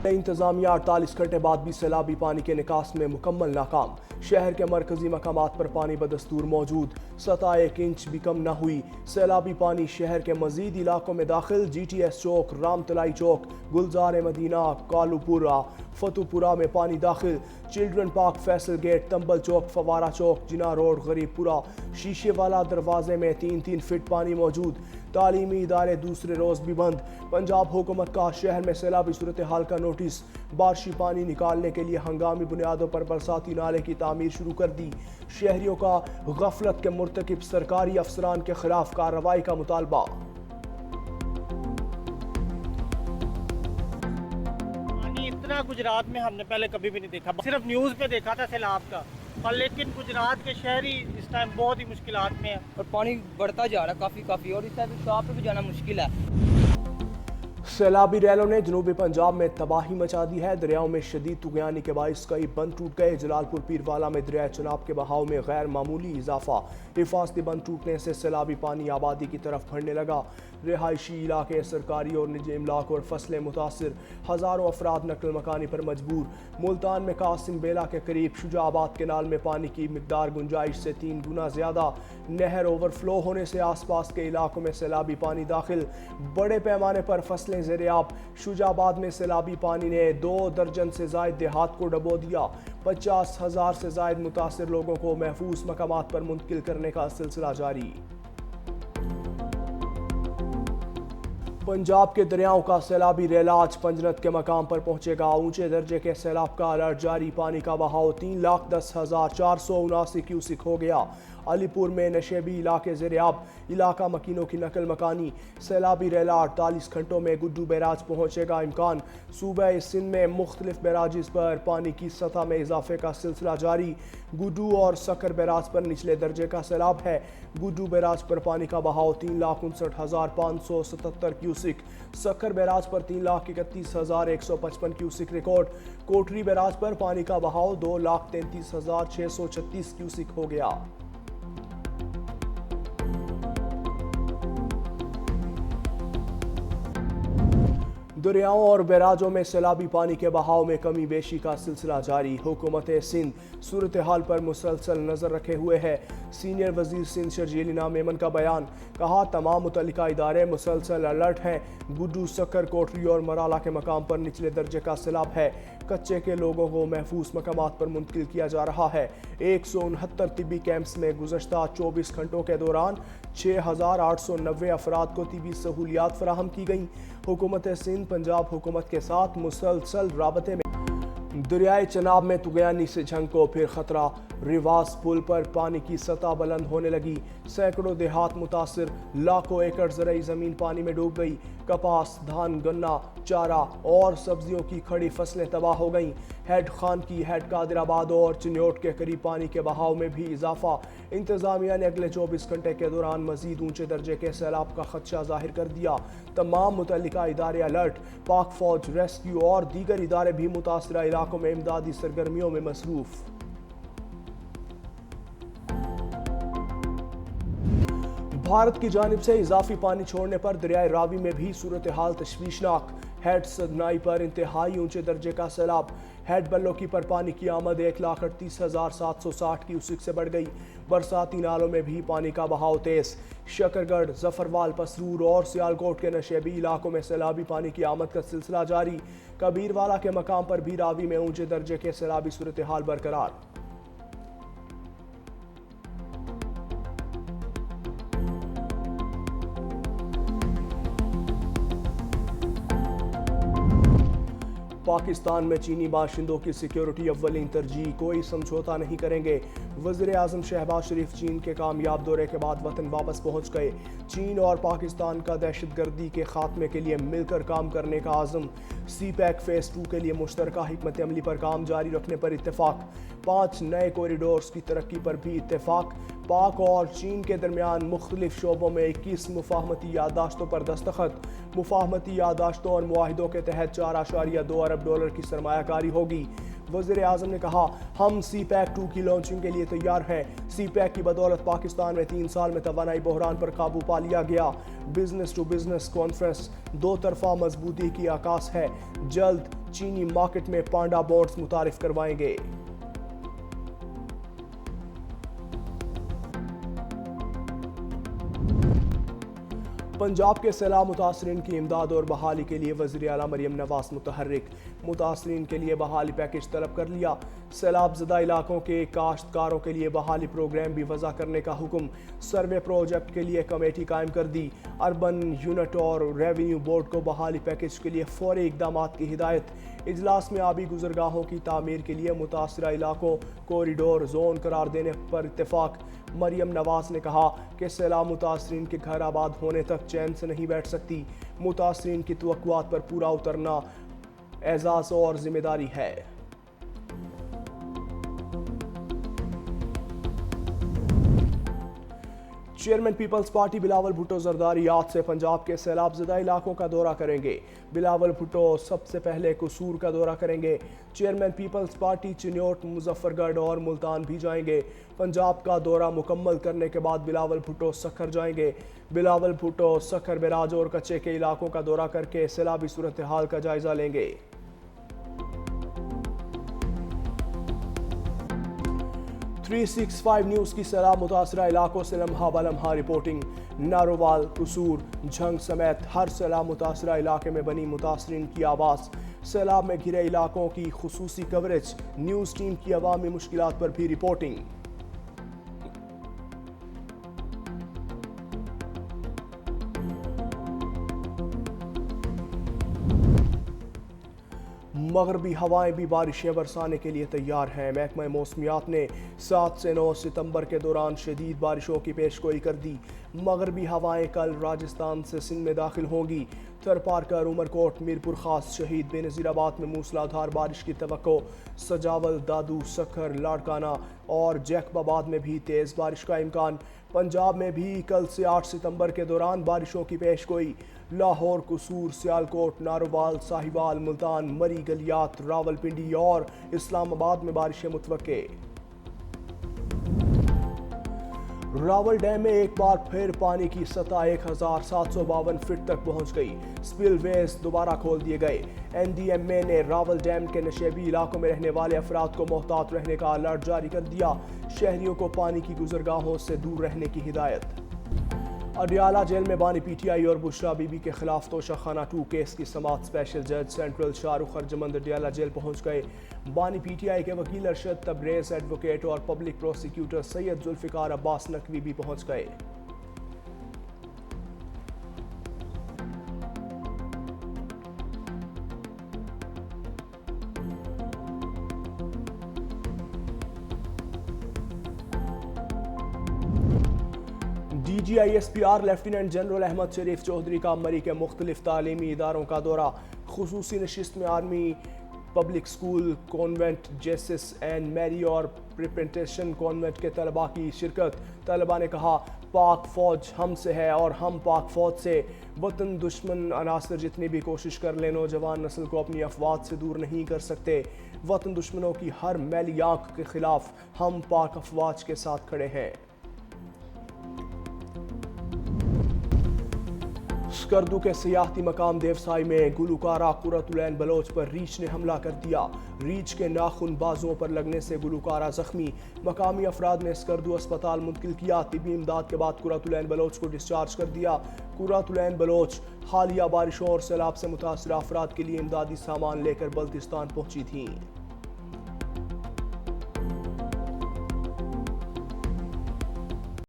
انتظامیہ 48 گھنٹے بعد بھی سیلابی پانی کے نکاس میں مکمل ناکام۔ شہر کے مرکزی مقامات پر پانی بدستور موجود، سطح 1 انچ بھی کم نہ ہوئی۔ سیلابی پانی شہر کے مزید علاقوں میں داخل، جی ٹی ایس چوک، رام تلائی چوک، گلزار مدینہ، کالو پورہ، فتح پورہ میں پانی داخل۔ چلڈرن پارک، فیصل گیٹ، تمبل چوک، فوارہ چوک، جناح روڈ، غریب پورہ، شیشے والا دروازے میں 3 فٹ پانی موجود۔ تعلیمی ادارے دوسرے روز بھی بند۔ پنجاب حکومت کا شہر میں سیلابی صورتحال کا نوٹس، بارشی پانی نکالنے کے لیے ہنگامی بنیادوں پر برساتی نالے کی تعمیر شروع کر دی۔ شہریوں کا غفلت کے مرتکب سرکاری افسران کے خلاف کارروائی کا مطالبہ۔ پانی اتنا گجرات میں ہم نے پہلے کبھی بھی نہیں دیکھا، صرف نیوز پہ دیکھا تھا سیلاب کا، اور لیکن گجرات کے شہری اس ٹائم بہت ہی مشکلات میں ہیں، اور پانی بڑھتا جا رہا ہے کافی اور اس ٹائم شاپ پہ بھی جانا مشکل ہے۔ سیلابی ریلوں نے جنوبی پنجاب میں تباہی مچا دی ہے۔ دریاؤں میں شدید طغیانی کے باعث کئی بند ٹوٹ گئے۔ جلال پور پیروالا میں دریائے چناب کے بہاؤ میں غیر معمولی اضافہ۔ حفاظتی بند ٹوٹنے سے سیلابی پانی آبادی کی طرف بڑھنے لگا۔ رہائشی علاقے، سرکاری اور نجی املاک اور فصلیں متاثر، ہزاروں افراد نقل مکانی پر مجبور۔ ملتان میں قاسم بیلا کے قریب شجاع آباد کینال میں پانی کی مقدار گنجائش سے 3 گنا زیادہ۔ نہر اوور فلو ہونے سے آس پاس کے علاقوں میں سیلابی پانی داخل، بڑے پیمانے پر فصلیں زیر آب۔ شجاع آباد میں سیلابی پانی نے 2 درجن سے زائد دیہات کو ڈبو دیا۔ 50,000 سے زائد متاثر لوگوں کو محفوظ مقامات پر منتقل کرنے کا سلسلہ جاری۔ پنجاب کے دریاؤں کا سیلابی ریلا آج پنجنت کے مقام پر پہنچے گا۔ اونچے درجے کے سیلاب کا الرٹ جاری۔ پانی کا بہاؤ 3,10,479 کیوسک ہو گیا۔ علی پور میں نشیبی علاقے زیر آب، علاقہ مکینوں کی نقل مکانی۔ سیلابی ریلا 48 گھنٹوں میں گڈو بیراج پہنچے گا۔ امکان، صوبہ سندھ میں مختلف بیراجز پر پانی کی سطح میں اضافے کا سلسلہ جاری۔ گڈو اور سکر بیراج پر نچلے درجے کا سیلاب ہے۔ گڈو بیراج پر پانی کا بہاؤ 3,59,577 کیوسک، سکر بیراج پر 3,31,155 کیوسک ریکارڈ۔ کوٹری بیراج پر پانی کا بہاؤ 2,33,636 کیوسک ہو گیا۔ دریاؤں اور بیراجوں میں سیلابی پانی کے بہاؤ میں کمی بیشی کا سلسلہ جاری۔ حکومت سندھ صورتحال پر مسلسل نظر رکھے ہوئے ہے۔ سینئر وزیر سندھ شرجیل انعام میمن کا بیان، کہا تمام متعلقہ ادارے مسلسل الرٹ ہیں۔ گڈو، سکر، کوٹری اور مرالا کے مقام پر نچلے درجے کا سیلاب ہے۔ کچے کے لوگوں کو محفوظ مقامات پر منتقل کیا جا رہا ہے۔ 169 طبی کیمپس میں گزشتہ 24 گھنٹوں کے دوران 6,890 افراد کو طبی سہولیات فراہم کی گئیں۔ حکومت سندھ پنجاب حکومت کے ساتھ مسلسل رابطے میں۔ دریائے چناب میں طغیانی سے جنگ کو پھر خطرہ، ریواز پل پر پانی کی سطح بلند ہونے لگی۔ سینکڑوں دیہات متاثر، لاکھوں ایکڑ زرعی زمین پانی میں ڈوب گئی۔ کپاس، دھان، گنا، چارہ اور سبزیوں کی کھڑی فصلیں تباہ ہو گئیں۔ ہیڈ خان کی، ہیڈ قادر آباد اور چنیوٹ کے قریب پانی کے بہاؤ میں بھی اضافہ۔ انتظامیہ نے اگلے 24 گھنٹے کے دوران مزید اونچے درجے کے سیلاب کا خدشہ ظاہر کر دیا۔ تمام متعلقہ ادارے الرٹ، پاک فوج، ریسکیو اور دیگر ادارے بھی متاثرہ علاقوں میں امدادی سرگرمیوں میں مصروف۔ بھارت کی جانب سے اضافی پانی چھوڑنے پر دریائے راوی میں بھی صورتحال تشویشناک۔ ہیڈ سدنائی پر انتہائی اونچے درجے کا سیلاب۔ ہیڈ بلوکی پر پانی کی آمد 1,38,760 کیوسک سے بڑھ گئی۔ برساتی نالوں میں بھی پانی کا بہاؤ تیز۔ شکرگڑھ، ظفروال، پسرور اور سیالکوٹ کے نشیبی علاقوں میں سیلابی پانی کی آمد کا سلسلہ جاری۔ کبیروالا کے مقام پر بھی راوی میں اونچے درجے کے سیلابی صورتحال برقرار۔ پاکستان میں چینی باشندوں کی سیکیورٹی اولین ترجیح، کوئی سمجھوتہ نہیں کریں گے۔ وزیر اعظم شہباز شریف چین کے کامیاب دورے کے بعد وطن واپس پہنچ گئے۔ چین اور پاکستان کا دہشت گردی کے خاتمے کے لیے مل کر کام کرنے کا عزم۔ سی پیک فیز 2 کے لیے مشترکہ حکمت عملی پر کام جاری رکھنے پر اتفاق۔ 5 نئے کوریڈورز کی ترقی پر بھی اتفاق۔ پاک اور چین کے درمیان مختلف شعبوں میں 21 مفاہمتی یادداشتوں پر دستخط۔ مفاہمتی یادداشتوں اور معاہدوں کے تحت 4.2 ارب ڈالر کی سرمایہ کاری ہوگی۔ وزیر اعظم نے کہا، ہم سی پیک 2 کی لانچنگ کے لیے تیار ہیں۔ سی پیک کی بدولت پاکستان میں 3 سال میں توانائی بحران پر قابو پا لیا گیا۔ بزنس ٹو بزنس کانفرنس 2 طرفہ مضبوطی کی عکاس ہے۔ جلد چینی مارکیٹ میں پانڈا بونڈز متعارف کروائیں گے۔ پنجاب کے سیلاب متاثرین کی امداد اور بحالی کے لیے وزیر اعلیٰ مریم نواز متحرک، متاثرین کے لیے بحالی پیکج طلب کر لیا۔ سیلاب زدہ علاقوں کے کاشتکاروں کے لیے بحالی پروگرام بھی وضع کرنے کا حکم، سروے پروجیکٹ کے لیے کمیٹی قائم کر دی۔ اربن یونٹ اور ریونیو بورڈ کو بحالی پیکج کے لیے فوری اقدامات کی ہدایت۔ اجلاس میں آبی گزرگاہوں کی تعمیر کے لیے متاثرہ علاقوں کوریڈور زون قرار دینے پر اتفاق۔ مریم نواز نے کہا کہ سیلاب متاثرین کے گھر آباد ہونے تک چین سے نہیں بیٹھ سکتی۔ متاثرین کی توقعات پر پورا اترنا اعزاز اور ذمہ داری ہے۔ چیئرمین پیپلز پارٹی بلاول بھٹو زرداری آج سے پنجاب کے سیلاب زدہ علاقوں کا دورہ کریں گے۔ بلاول بھٹو سب سے پہلے قصور کا دورہ کریں گے۔ چیئرمین پیپلز پارٹی چنیوٹ، مظفر گڑھ اور ملتان بھی جائیں گے۔ پنجاب کا دورہ مکمل کرنے کے بعد بلاول بھٹو سکھر جائیں گے۔ بلاول بھٹو سکھر، بیراج اور کچے کے علاقوں کا دورہ کر کے سیلابی صورتحال کا جائزہ لیں گے۔ 365 نیوز کی سیلاب متاثرہ علاقوں سے لمحہ بلمحہ رپورٹنگ۔ نارووال، قصور، جھنگ سمیت ہر سیلاب متاثرہ علاقے میں بنی متاثرین کی آواز۔ سیلاب میں گھرے علاقوں کی خصوصی کوریج، نیوز ٹیم کی عوامی مشکلات پر بھی رپورٹنگ۔ مغربی ہوائیں بھی بارشیں برسانے کے لیے تیار ہیں۔ محکمہ موسمیات نے 7 سے 9 ستمبر کے دوران شدید بارشوں کی پیشگوئی کر دی۔ مغربی ہوائیں کل راجستھان سے سندھ میں داخل ہوں گی۔ تھرپارکر، عمرکوٹ، میرپور خاص، شہید بے نظیر آباد میں موسلادھار بارش کی توقع۔ سجاول، دادو، سکھر، لاڑکانہ اور جیکب آباد میں بھی تیز بارش کا امکان۔ پنجاب میں بھی کل سے 8 ستمبر کے دوران بارشوں کی پیشگوئی۔ لاہور، قصور، سیالکوٹ، نارووال، ساہیوال، ملتان، مری، گلیات، راولپنڈی اور اسلام آباد میں بارشیں متوقع۔ راول ڈیم میں ایک بار پھر پانی کی سطح 1752 فٹ تک پہنچ گئی۔ سپل ویز دوبارہ کھول دیے گئے۔ این ڈی ایم اے نے راول ڈیم کے نشیبی علاقوں میں رہنے والے افراد کو محتاط رہنے کا الرٹ جاری کر دیا۔ شہریوں کو پانی کی گزرگاہوں سے دور رہنے کی ہدایت۔ اڈیالہ جیل میں بانی پی ٹی آئی اور بشرا بی بی کے خلاف توشہ خانہ 2 کیس کی سماعت۔ اسپیشل جج سینٹرل شاہ رخ ارجمند اڈیالہ جیل پہنچ گئے۔ بانی پی ٹی آئی کے وکیل ارشد تبریز، ایڈوکیٹ اور پبلک پروسیکیوٹر سید ذوالفقار عباس نقوی بھی پہنچ گئے۔ D G I S P R lieutenant general Ahmed Sharif Chaudhry کا مری کے مختلف تعلیمی اداروں کا دورہ۔ خصوصی نشست میں army public school, convent Jesus and میری اور پریپنٹیشن کانوینٹ کے طلباء کی شرکت۔ طلباء نے کہا، پاک فوج ہم سے ہے اور ہم پاک فوج سے۔ وطن دشمن عناصر جتنی بھی کوشش کر لیں، نوجوان نسل کو اپنی افواج سے دور نہیں کر سکتے۔ وطن دشمنوں کی ہر میلی آنکھ کے خلاف ہم پاک افواج کے ساتھ کھڑے ہیں۔ اسکردو کے سیاحتی مقام دیوسائی میں گلوکارہ قرۃ العین بلوچ پر ریچھ نے حملہ کر دیا۔ ریچھ کے ناخن بازوؤں پر لگنے سے گلوکارہ زخمی۔ مقامی افراد نے اسکردو اسپتال منتقل کیا۔ طبی امداد کے بعد قرۃ العین بلوچ کو ڈسچارج کر دیا۔ قرۃ العین بلوچ حالیہ بارشوں اور سیلاب سے متاثرہ افراد کے لیے امدادی سامان لے کر بلتستان پہنچی تھیں۔